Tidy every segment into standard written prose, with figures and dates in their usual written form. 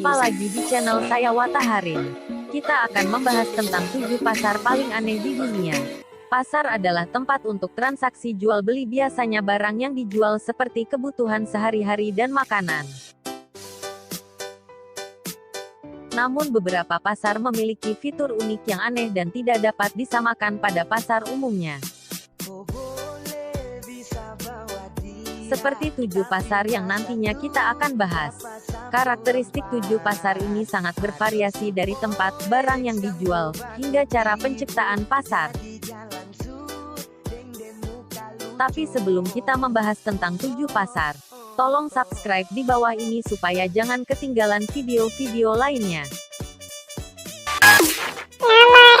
Jumpa lagi di channel saya Wataharin. Kita akan membahas tentang 7 pasar paling aneh di dunia. Pasar adalah tempat untuk transaksi jual beli, biasanya barang yang dijual seperti kebutuhan sehari-hari dan makanan. Namun beberapa pasar memiliki fitur unik yang aneh dan tidak dapat disamakan pada pasar umumnya. Seperti 7 pasar yang nantinya kita akan bahas. Karakteristik 7 pasar ini sangat bervariasi dari tempat, barang yang dijual, hingga cara penciptaan pasar. Tapi sebelum kita membahas tentang 7 pasar, tolong subscribe di bawah ini supaya jangan ketinggalan video-video lainnya. Nomor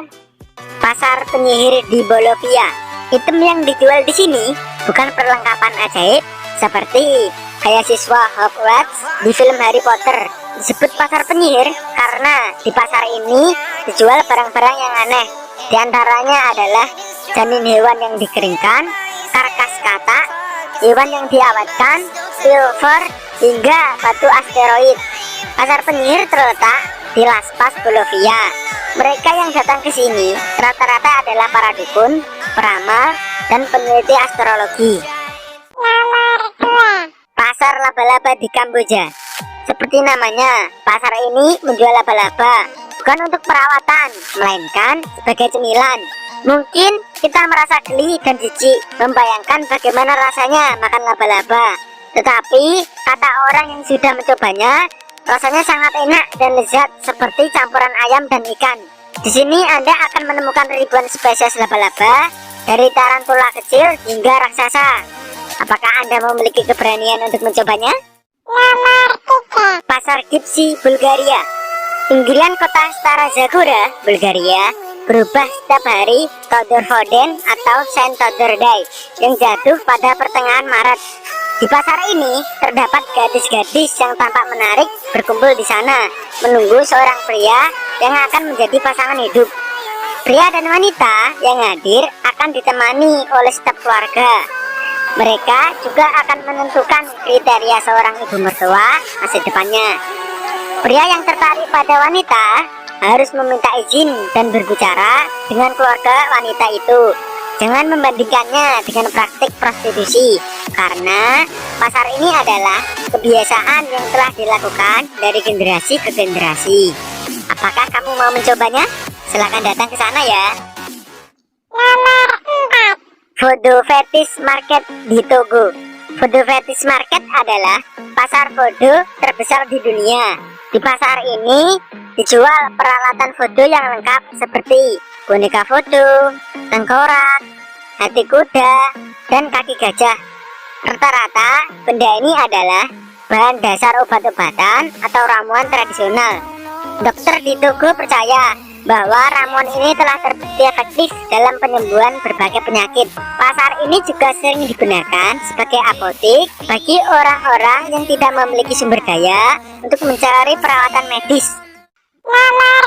1. Pasar penyihir di Bolivia. Item yang dijual di sini bukan perlengkapan ajaib seperti beasiswa Hogwarts di film Harry Potter. Disebut pasar penyihir karena di pasar ini dijual barang-barang yang aneh. Di antaranya adalah janin hewan yang dikeringkan, karkas katak, hewan yang diawetkan, silver, hingga batu asteroid. Pasar penyihir terletak di Las Paz, Bolivia. Mereka yang datang ke sini rata-rata adalah para dukun, peramal, dan peneliti astrologi. Nomor 2. Pasar laba-laba di Kamboja. Seperti namanya, pasar ini menjual laba-laba bukan untuk perawatan, melainkan sebagai cemilan. Mungkin kita merasa geli dan jijik membayangkan bagaimana rasanya makan laba-laba. Tetapi kata orang yang sudah mencobanya, rasanya sangat enak dan lezat seperti campuran ayam dan ikan. Di sini Anda akan menemukan ribuan spesies laba-laba, dari tarantula kecil hingga raksasa. Apakah Anda memiliki keberanian untuk mencobanya? Nomor 3. Pasar Gipsy, Bulgaria. Pinggiran kota Stara Zagora, Bulgaria, berubah setiap hari Todor Voden atau Saint Todor Day yang jatuh pada pertengahan Maret. Di pasar ini terdapat gadis-gadis yang tampak menarik berkumpul di sana, menunggu seorang pria yang akan menjadi pasangan hidup. Pria dan wanita yang hadir akan ditemani oleh staf keluarga. Mereka juga akan menentukan kriteria seorang ibu mertua masa depannya. Pria yang tertarik pada wanita harus meminta izin dan berbicara dengan keluarga wanita itu. Jangan membandingkannya dengan praktik prostitusi, karena pasar ini adalah kebiasaan yang telah dilakukan dari generasi ke generasi. Apakah kamu mau mencobanya? Silahkan datang ke sana ya. Nomor 4. Voodoo Fetish Market di Togo. Voodoo Fetish Market adalah pasar voodoo terbesar di dunia. Di pasar ini dijual peralatan voodoo yang lengkap seperti boneka voodoo, tengkorak, hati kuda, dan kaki gajah. Rata-rata benda ini adalah bahan dasar obat-obatan atau ramuan tradisional. Dokter di Togo percaya bahwa ramuan ini telah terbukti efektif dalam penyembuhan berbagai penyakit. Pasar ini juga sering digunakan sebagai apotek bagi orang-orang yang tidak memiliki sumber daya untuk mencari perawatan medis. Nomor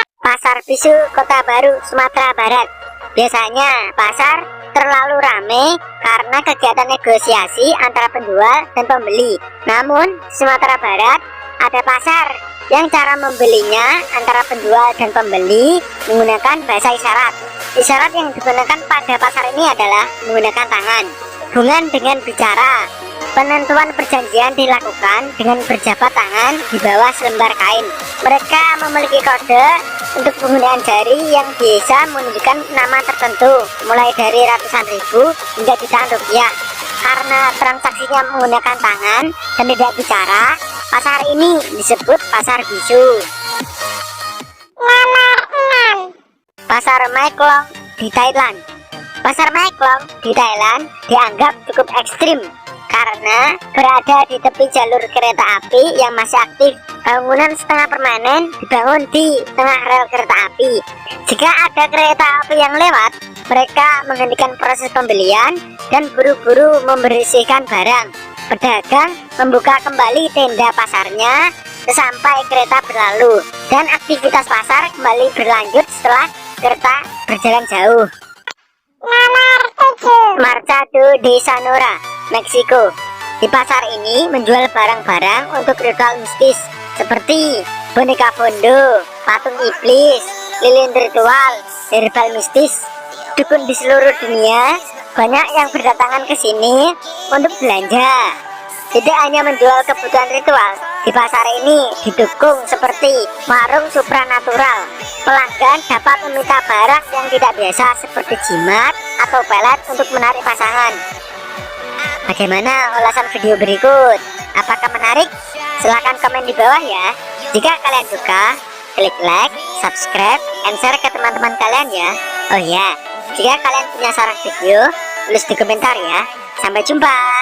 5. Pasar Bisu, Kota Baru, Sumatera Barat. Biasanya pasar terlalu ramai karena kegiatan negosiasi antara penjual dan pembeli. Namun di Sumatera Barat ada pasar yang cara membelinya antara penjual dan pembeli menggunakan bahasa isyarat. Isyarat yang digunakan pada pasar ini adalah menggunakan tangan, bukan dengan bicara. Penentuan perjanjian dilakukan dengan berjabat tangan di bawah selembar kain. Mereka memiliki kode untuk penggunaan jari yang bisa menunjukkan nama tertentu, mulai dari ratusan ribu hingga jutaan rupiah. Karena transaksinya menggunakan tangan dan tidak bicara, pasar ini disebut pasar bisu. Nomor 6. Pasar Mae Klong di Thailand. Pasar Mae Klong di Thailand dianggap cukup ekstrim karena berada di tepi jalur kereta api yang masih aktif. Bangunan setengah permanen dibangun di tengah rel kereta api. Jika ada kereta api yang lewat, mereka menghentikan proses pembelian dan buru-buru membersihkan barang. Pedagang membuka kembali tenda pasarnya sampai kereta berlalu, dan aktivitas pasar kembali berlanjut setelah kereta berjalan jauh. Nomor 7. Mercado de Sonora, Meksiko. Di pasar ini menjual barang-barang untuk ritual mistis. seperti boneka bondo, patung iblis, lilin ritual, herbal mistis. Dukun di seluruh dunia banyak yang berdatangan ke sini untuk belanja. Tidak hanya menjual kebutuhan ritual, di pasar ini didukung seperti warung supranatural. Pelanggan dapat meminta barang yang tidak biasa seperti jimat atau pelet untuk menarik pasangan. Bagaimana ulasan video berikut? Apakah menarik? Silahkan komen di bawah ya. Jika kalian suka, klik like, subscribe, and share ke teman-teman kalian ya. Oh ya, jika kalian punya saran video, tulis di komentar ya. Sampai jumpa.